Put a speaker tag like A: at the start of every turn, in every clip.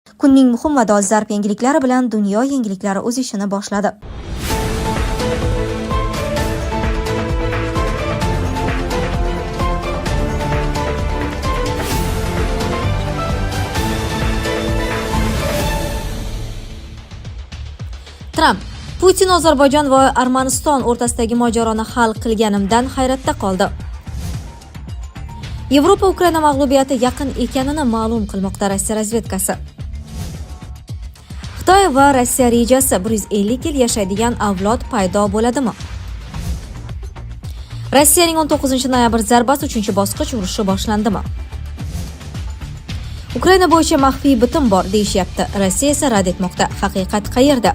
A: Kunning muhim va dolzarb yangiliklari bilan dunyo yangiliklari o'z ishini boshladi. Tramp: Putin Ozarbayjon va Armaniston o'rtasidagi mojaroni hal qilganimdan hayratda qoldi. Yevropa Ukraina mag'lubiyati yaqin ekanini ma'lum qilmoqda Rossiya razvedkasi. Xitoy va Rossiya rejasi: 150 yil yashaydigan avlod paydo bo'ladimi? Rossiyaning 19-noyabr zarbasi 3-bosqich urushi boshlandimi? Ukraina bo'yicha maxfiy bitim bor deyishyapti. Rossiya esa rad etmoqda. Haqiqat qayerda?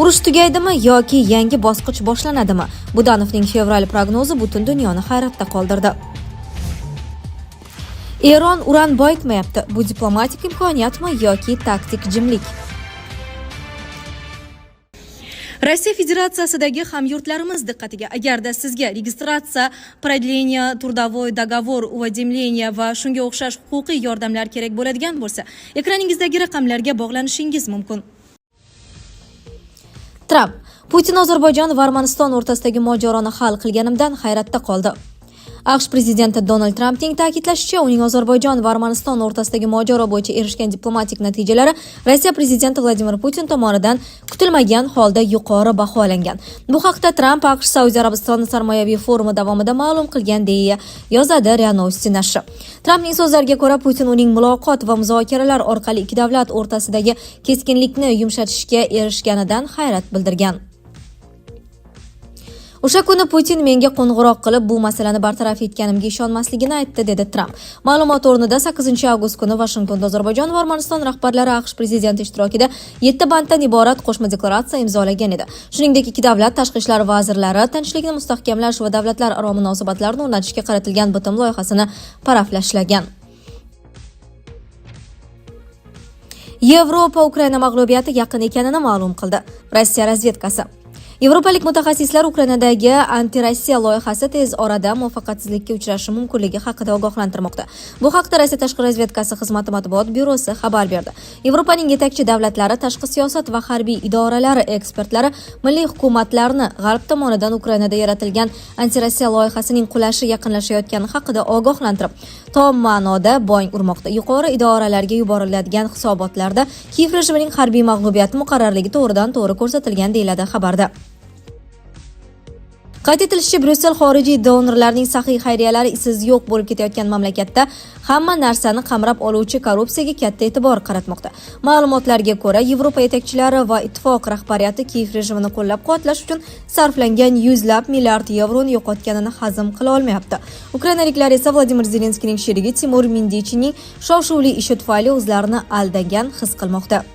A: Urush tugaydimi yoki yangi bosqich boshlanadimi? Budanovning fevral prognozi butun dunyoni hayratda qoldirdi. Eron uran boyitmayapti. Bu diplomatik imkoniyatmi yoki taktik jimlik? Rossiya Federatsiyasidagi hamyurtlarimiz diqqatiga, agarda sizga registratsiya, продление, трудовой договор, уведомление va shunga o'xshash huquqiy yordamlar kerak bo'ladigan bo'lsa, ekraningizdagi raqamlarga bog'lanishingiz mumkin. Tramp: Putin Ozarbayjon va Armaniston o'rtasidagi mojaroni hal qilganimdan hayratda qoldi. AQSh prezidenti Donald Trampning ta'kidlashicha, uning Ozarbayjon va Armaniston o'rtasidagi mojaro bo'yicha erishgan diplomatik natijalari Rossiya prezidenti Vladimir Putin tomonidan kutilmagan holda yuqori baholangan. Bu haqda Tramp AQSh Saudiya Arabistoni sarmoyaviy forumi davomida ma'lum qilgan, deya yozadi RIA Novosti nashri. Trampning so'zlariga ko'ra, Putin uning muloqot va muzokaralar orqali ikki davlat o'rtasidagi keskinlikni yumshatishga erishganidan hayrat bildirgan. O'sha kuni Putin menga qo'ng'iroq qilib, bu masalani bartaraf etganimga ishonmasligini aytdi, dedi Tramp. Ma'lumot o'rnida 8-avgust kuni Vashingtonda Ozarbayjon va Armaniston rahbarlari AQSh prezidenti ishtirokida 7 banddan iborat qo'shma deklaratsiya imzolagan edi. Shuningdek, ikki davlat tashqi ishlar vazirlari tinchlikni mustahkamlash va davlatlararo munosabatlarni o'rnatishga qaratilgan bitim loyihasini paraflashlagan. Yevropa Ukraina mag'lubiyati yaqin ekanini ma'lum qildi. Rossiya razvedkasi: Yevropalik mutaxassislar Ukrainadagi anti-Rossiya loyihasi tez orada muvaffaqiyatsizlikka uchrashi mumkinligi haqida ogohlantirmoqda. Bu haqda Rossiya tashqi razvedkasi xizmati matbuot byurosi xabar berdi. Yevropaning yetakchi davlatlari, tashqi siyosat va harbiy idoralari ekspertlari milliy hukumatlarni G'arb tomonidan Ukrainada yaratilgan anti-Rossiya loyihasining qulashi yaqinlashayotgani haqida ogohlantirib, tom ma'noda bo'yin urmoqda. Yuqori idoralarga yuboriladigan hisobotlarda Kiyev rejimining harbiy mag'lubiyati muqarrarligi to'g'ridan-to'g'ri ko'rsatilgan, deyiladi xabarda. Qayd etilishicha, Bryussel xorijiy donorlarning saxiy xayriyalari izsiz yo'q bo'lib ketayotgan mamlakatda hamma narsani qamrab oluvchi korrupsiyaga katta e'tibor qaratmoqda. Ma'lumotlarga ko'ra, Yevropa yetakchilari va ittifoq rahbariyati Kiyev rejimini qo'llab-quvvatlash uchun sarflangan yuzlab milliard yevroni yo'qotganini hazm qila olmayapti. Ukrainaliklar esa Vladimir Zelenskiyning sherigi Timur Mendichining shov-shuvli ishi tufayli o'zlarini aldagan his qilmoqda.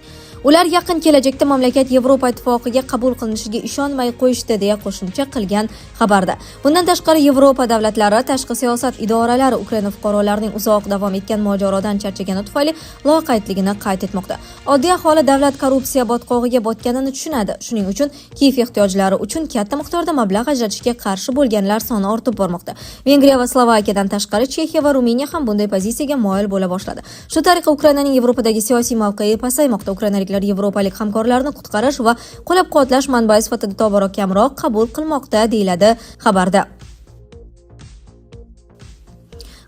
A: Ular yaqin kelajakda mamlakat Yevropa ittifoqiga qabul qilinishiga ishonmay qo'yishdi, deya qo'shimcha qilgan xabarda. Bundan tashqari, Yevropa davlatlari tashqi siyosat idoralari Ukraina fuqarolarining uzoq davom etgan mojarodan charchagani tufayli loqaydligini qayd etmoqda. Oddiy aholi davlat korrupsiya botqog'iga botganini tushunadi. Shuning uchun Kiyev ehtiyojlari uchun katta miqdorda mablag' ajratishga qarshi bo'lganlar soni ortib bormoqda. Vengriya va Slovakiyadan tashqari Chexiya va Ruminiya ham bunday pozitsiyaga moyil bo'la boshladi. Shu tariqa Ukrainaning Yevropadagi siyosiy mavqei pasaymoqda. Ukrainalik yevropalik hamkorlarni qutqarish va qo'llab-quvvatlash manbai sifatida tobora kamroq qabul qilmoqda, deyiladi xabarda.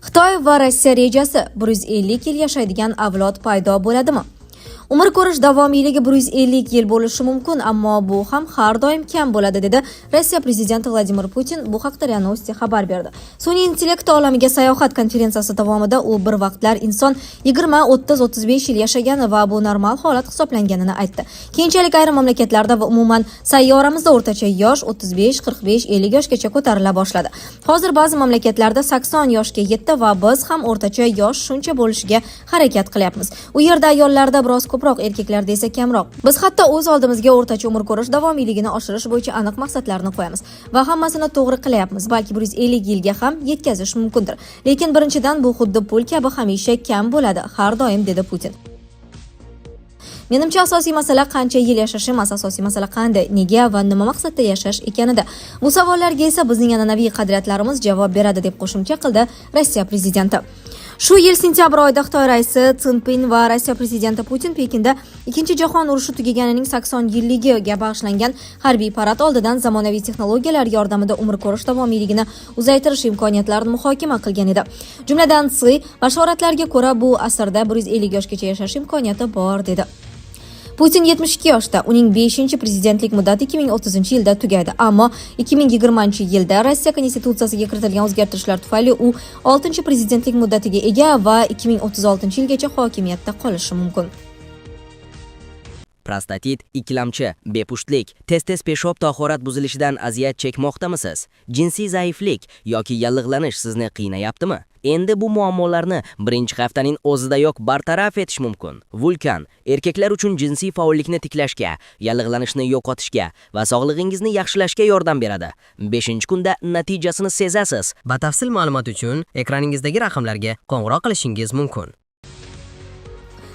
A: Xitoy va Rossiya rejasi: 150 yil yashaydigan avlod paydo bo'ladimi? Umr ko'rish davomiyligi 150 yil bo'lishi mumkin, ammo bu ham har doim kam bo'ladi, dedi Rossiya prezidenti Vladimir Putin. Bu haqda RIA Novosti xabar berdi. Sun'iy intellekt olamiga sayohat konferensiyasi davomida u bir vaqtlar inson 20, 30, 35 yil yashagani va bu normal holat hisoblanganini aytdi. Keyinchalik ayrim mamlakatlarda va umuman sayyoramizda o'rtacha yosh 35, 45, 50 yoshgacha ko'tarila boshladi. Hozir ba'zi mamlakatlarda 80 yoshga yetdi va biz ham o'rtacha yosh shuncha bo'lishiga harakat qilyapmiz. U yerda ayollarda biroz ko'proq, erkaklarda esa kamroq. Biz hatto o'z oldimizga o'rtacha umr ko'rish davomiyligini oshirish bo'yicha aniq maqsadlarni qo'yamiz va hammasini to'g'ri qilyapmiz. Balki 150 yilga ham yetkazish mumkindir. Lekin birinchidan bu xuddi pul kabi hamisha kam bo'ladi, har doim, dedi Putin. Menimcha asosiy masala qancha yil yashash emas, asosiy masala qanday, nega va nima maqsadda yashash ekanida. Bu savollarga esa bizning an'anaviy qadriyatlarimiz javob beradi, deb qo'shimcha qildi Rossiya prezidenti. Shu yil sentyabr oyida Xitoy raisi Jinping va Rossiya prezidenti Putin Pekinda Ikkinchi jahon urushi tugaganining 80 yilligiga bag'ishlangan harbiy parad oldidan zamonaviy texnologiyalar yordamida umr ko'rish davomiyligini uzaytirish imkoniyatlarini muhokama qilgan edi. Jumladan, Si bashoratlarga ko'ra bu asrda 150 yoshgacha yashash imkoniyati bor dedi. Putin 72 yoshda, uning 5-prezidentlik muddati 2030-yilda tugaydi, ammo 2020-yilda Rossiya konstitutsiyasiga kiritilgan o'zgartirishlar tufayli u 6-prezidentlik muddatiga ega va 2036-yilgacha hokimiyatda qolishi mumkin.
B: Prostatit, ikkilamchi, bepushtlik, tez-tez peshob tahorat buzilishidan aziyat chekmoqdamisiz? Jinsiy zaiflik yoki yallig'lanish sizni qiynayaptimi? Endi bu muammolarni birinchi haftaning o'zidayoq bartaraf etish mumkin. Vulkan erkaklar uchun jinsiy faollikni tiklashga, yallig'lanishni yo'qotishga va sog'lig'ingizni yaxshilashga yordam beradi. 5-kunda natijasini sezasiz. Batafsil ma'lumot uchun ekraningizdagi raqamlarga qo'ng'iroq qilishingiz mumkin.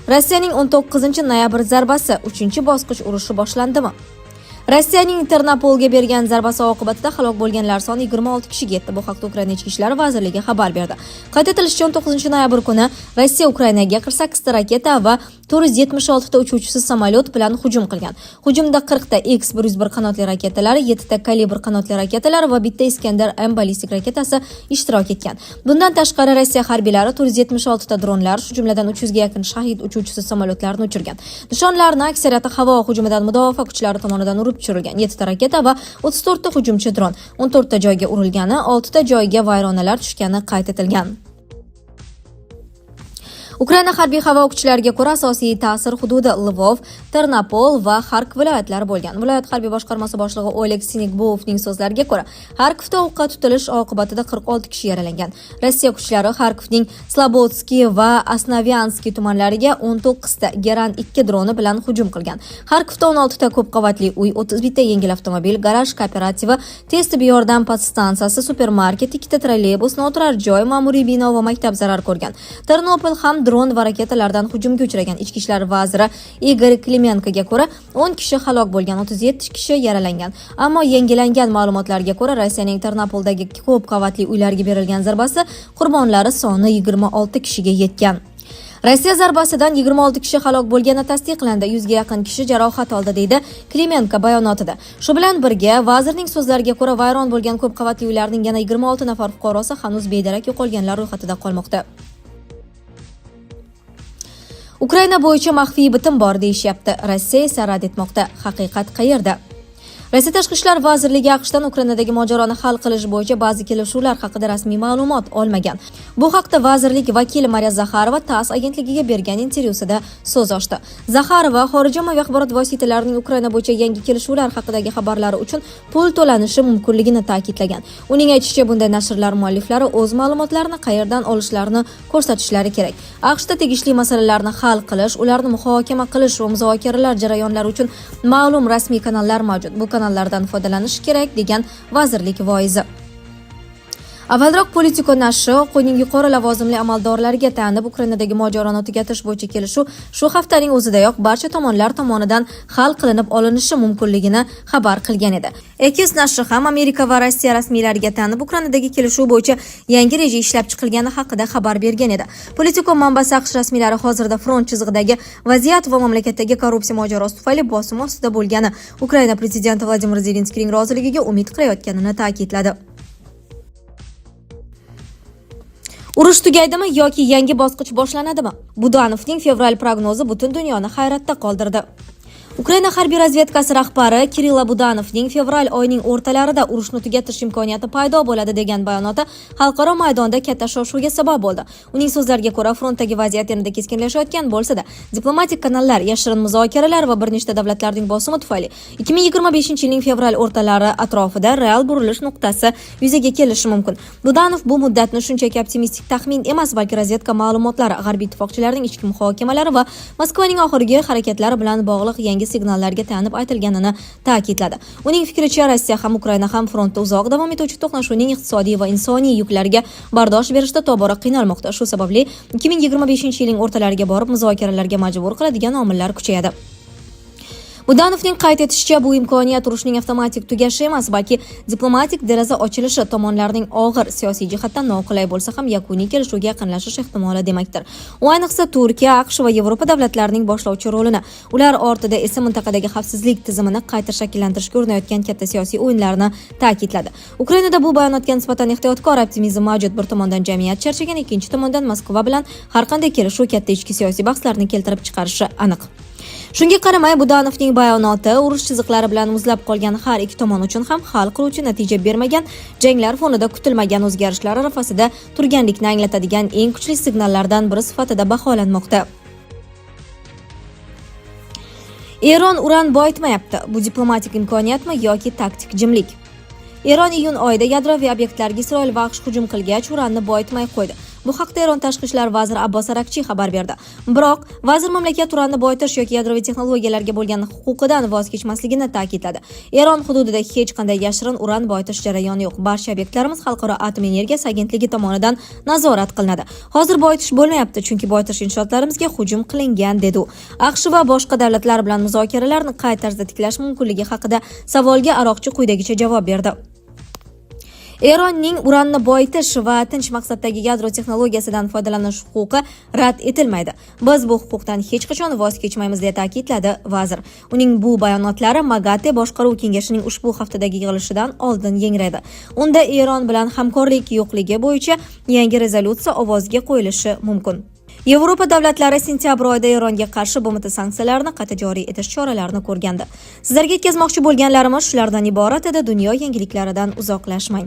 A: Rossiyaning 19-noyabr zarbasi 3-bosqich urushi boshlandimi? Rossiyaning Ternopolga bergan zarbasi oqibatida halok bo'lganlar soni 26 kishiga yetdi. Bu haqda Ukraina Ichki ishlar vazirligi xabar berdi. Qayd etilishicha, 19-noyabr kuni Rossiya Ukrainaga 48 ta raketa va 476 ta uchuvchisiz samolyot bilan hujum qilgan. Hujumda 40 ta X-101 qanotli raketalar, 7 ta kalibr qanotli raketalar va bitta Iskandar M ballistik raketasi ishtirok etgan. Bundan tashqari Rossiya harbiylari 476 ta dronlar, shu jumladan 300 ga yaqin shahid uchuvchisiz samolyotlarni uchirgan. Nishonlarni aksariyati havo hujumidan mudofaa kuchlari tomonidan urib tushirilgan. 7 ta raketa va 34 ta hujumchi dron, 14 ta joyga urilgani, 6 ta joyga vayronalar tushgani qayd etilgan. Ukraina harbiy havo kuchlariga ko'ra asosiy ta'sir hududi Lvov, Ternopol va Xarkov viloyatlari bo'lgan. Viloyat harbiy boshqarmasi boshlig'i Oleg Sinekbovning so'zlariga ko'ra, Xarkovda o'qqa tutilish oqibatida 46 kishi yaralangan. Rossiya kuchlari Xarkovning Slobodskiy va Asnavyanskiy tumanlariga 19 ta Geran 2 droni bilan hujum qilgan. Xarkovda 16 ta ko'p qavatli uy, 31 ta yengil avtomobil, garaj kooperativa, tez tibbiy yordam podstansiyasi, supermarket, 2 ta trolleybus, noturar joy, ma'muriy bino va maktab zarar ko'rgan. Ternopol ham dron va raketalardan hujumga uchragan. Ichki ishlar vaziri Igor Klimenkoga ko'ra 10 kishi halok bo'lgan, 37 kishi yaralangan. Ammo yangilangan ma'lumotlarga ko'ra Rossiyaning Ternopoldagi ko'p qavatli uylarga berilgan zarbasi qurbonlari soni 26 kishiga yetgan. Rossiya zarbasidan 26 kishi halok bo'lgani tasdiqlandi, 100 ga yaqin kishi jarohat oldi, deydi Klimenko bayonotida. Shu bilan birga vazirning so'zlariga ko'ra vayron bo'lgan ko'p qavatli uylarning yana 26 nafar fuqarosi hanuz bedarak yo'qolganlar ro'yxatida qolmoqda. Ukraina bo'yicha maxfiy bitim bor deyishyapti. Rossiya esa rad etmoqda. Haqiqat qayerda? Rossiya Tashqi ishlar vazirligi AQShdan Ukrainadagi mojaroni hal qilish bo'yicha ba'zi kelishuvlar haqida rasmiy ma'lumot olmagan. Bu haqda vazirlik vakili Mariya Zakharova TASS agentligiga bergan intervyusida so'z ochdi. Zakharova xorijiy ommaviy axborot vositalarining Ukraina bo'yicha yangi kelishuvlar haqidagi xabarlari uchun pul to'lanishi mumkinligini ta'kidlagan. Uning aytishicha, bunday nashrlar mualliflari o'z ma'lumotlarini qayerdan olishlarini ko'rsatishlari kerak. AQShda tegishli masalalarni hal qilish, ularni muhokama qilish va muzokaralar jarayonlari uchun ma'lum rasmiy kanallar mavjud. Bu kanallardan foydalanish kerak, degan vazirlik voizi. Avvalroq Politico nashri qo'yning yuqori lavozimli amaldorlariga tayanib Ukrainadagi mojaroni tugatish bo'yicha kelishuv shu haftaning o'zidayoq barcha tomonlar tomonidan hal qilinib olinishi mumkinligini xabar qilgan edi. Ekis nashri ham Amerika va Rossiya rasmiylariga tayanib Ukrainadagi kelishuv bo'yicha yangi reja ishlab chiqilgani haqida xabar bergan edi. Politico manbasi AQSh rasmiylari hozirda front chizig'idagi vaziyat va mamlakatdagi korrupsiya mojarosi tufayli bosim ostida bo'lgani, Ukraina prezidenti Vladimir Zelenskiyning roziligiga umid qilayotganini ta'kidladi. Urush tugaydimi yoki yangi bosqich boshlanadimi? Budanovning fevral prognozi butun dunyoni hayratda qoldirdi. Ukraina harbiy razvedkasi rahbari Kirill Budanovning fevral oyining o'rtalarida urushni tugatish imkoniyati paydo bo'ladi degan bayonoti xalqaro maydonda katta shov-shuvga sabab bo'ldi. Uning so'zlariga ko'ra, frontdagi vaziyat yanada keskinlashayotgan bo'lsa-da, diplomatik kanallar, yashirin muzokaralar va bir nechta davlatlarning bosimi tufayli 2025-yilning fevral o'rtalari atrofida real burilish nuqtasi yuzaga kelishi mumkin. Budanov bu muddatni shunchaki optimistik taxmin emas, balki razvedka ma'lumotlari, g'arbiy ittifoqchilarning ichki muhokamalari va Moskvaning oxirgi harakatlari bilan bog'liq yangi signallarga tayanib aytilganini ta'kidladi. Uning fikricha, Rossiya ham Ukraina ham frontda uzoq davom etuvchi to'qnashuvning iqtisodiy va insoniy yuklariga bardosh berishda tobora qiynalmoqda. Shu sababli 2025-yilning o'rtalariga borib muzokaralarga majbur qiladigan omillar kuchayadi. Budanovning qayd etishicha, bu imkoniyat urushning avtomatik tugashi emas, balki diplomatik deraza ochilishi, tomonlarning og'ir siyosiy jihatdan noqulay bo'lsa ham yakuniy kelishuvga yaqinlashish ehtimoli demakdir. U ayniqsa Turkiya, AQSh va Yevropa davlatlarining boshlovchi rolini, ular ortida esa mintaqadagi xavfsizlik tizimini qayta shakllantirishga urinayotgan katta siyosiy o'yinlarni ta'kidladi. Ukrainada bu bayonotga nisbatan ehtiyotkor optimizm mavjud. Bir tomondan jamiyat charchagan, ikkinchi tomondan Moskva bilan har qanday kelishuv katta ichki siyosiy bahslarni keltirib chiqarishi aniq. Shunga qaramay, Budanovning bayonoti urush chiziqlari bilan muzlab qolgan har ikki tomon uchun ham hal qiluvchi natija bermagan, janglar fonida kutilmagan o'zgarishlar arafasida turganlikni anglatadigan eng kuchli signallardan biri sifatida baholanmoqda. Eron uran boyitmayapti. Bu diplomatik imkoniyatmi yoki taktik jimlik? Eron iyun oyida yadroviy obyektlarga Isroil va AQSh hujum qilgach, uranni boyitmay qo'ydi. Bu haqda Eron tashqi ishlar vaziri Abbos Arakchi xabar berdi. Biroq vazir mamlakat uranni boyitish yoki yadroviy texnologiyalarga bo'lgan huquqidan voz kechmasligini ta'kidladi. Eron hududida hech qanday yashirin uran boyitish jarayoni yo'q. Barcha obyektlarimiz Xalqaro atom energiyasi agentligi tomonidan nazorat qilinadi. Hozir boyitish bo'lmayapti, chunki boyitish inshootlarimizga hujum qilingan, dedi u. AQSh va boshqa davlatlar bilan muzokaralarni qay tarzda tiklash mumkinligi haqida savolga Aroqchi quyidagicha javob berdi. Eronning uranni boyitish va tinch maqsaddagi yadro texnologiyasidan foydalanish huquqi rad etilmaydi. Biz bu huquqdan hech qachon voz kechmaymiz, deya ta'kidladi vazir. Uning bu bayonotlari MAGATE boshqaruv kengashining ushbu haftadagi yig'ilishidan oldin yangraydi. Unda Eron bilan hamkorlik yo'qligi bo'yicha yangi rezolyutsiya ovozga qo'yilishi mumkin. Yevropa davlatlari sentyabr oyida Eronga qarshi BMT sanksiyalarini qayta joriy etish choralarini ko'rgandi. Sizlarga yetkazmoqchi bo'lganlarimiz shulardan iborat edi. Dunyo yangiliklaridan uzoqlashmang.